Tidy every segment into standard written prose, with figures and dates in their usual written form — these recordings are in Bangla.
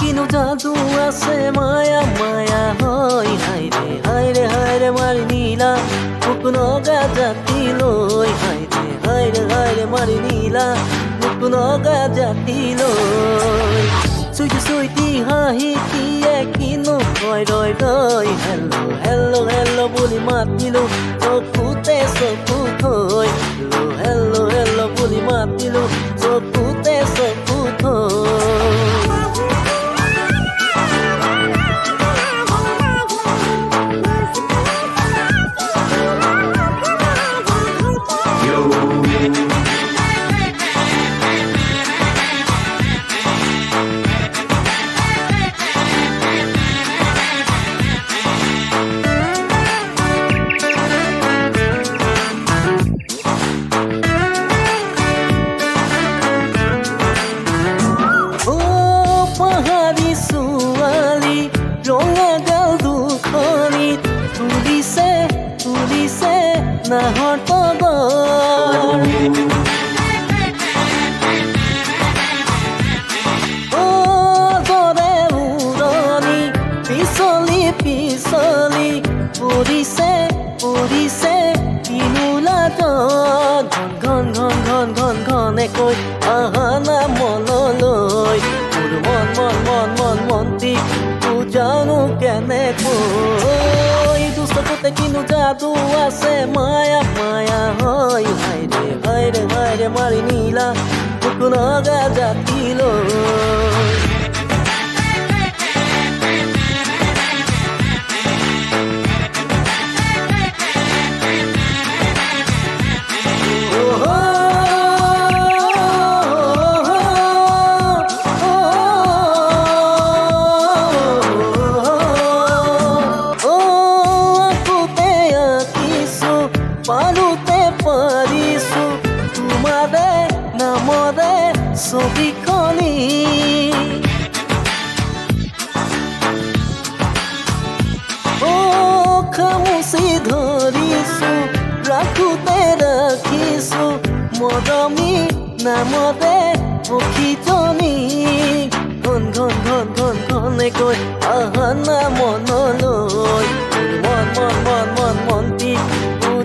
কিনো জাদু আছে মায়া মায়া হয় হায়রে হায়রে মারি নীলা মুখ নগা জাতি লই হায়রে মারি নীলা মুখ নগা জাতি লই সুইটি সুইটি হাহি কিয়ে কিনো রয় রয় রয় হেল্লো হেল্লো হেল্লো বলি মাত দিলো চকুতে চকু থৈ হেল্লো হেল্লো বলি মাত দিলো চকুতে চকু থৈ নাহৰ তগৰ জৰে উৰণি পিছলি পিছলি পৰিছে পৰিছে কিনোলা ঘন ঘন ঘন ঘন ঘন ঘনেকৈ আহানা মনলৈ মোৰ মন মন মন মন মন্তি বুজানো কেনেকৈ চকুতে কিনো জাদু আছে মায়া মায়া হয় হায়রে হায়রে মারি নীলা মুখ নগা জাতি লই পাৰোতে পাৰিছো তোমাৰে নামৰে ছবিখনি খামুচি ধৰিছো ৰাখোতে ৰাখিছো মৰমী নামৰে সখীজনী ঘন ঘন ঘন ঘন ঘনেকৈ আহানা মনলৈ মন মন মন মন মন্তি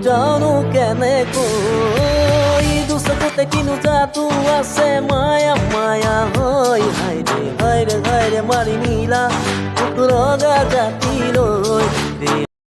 জানো কেনেকৈ চকুতে কিনো জাদু আছে মায়া মায়া হয় হায়রে হায়রে হায়রে মারি নীলা মুখ নগা জাতি লই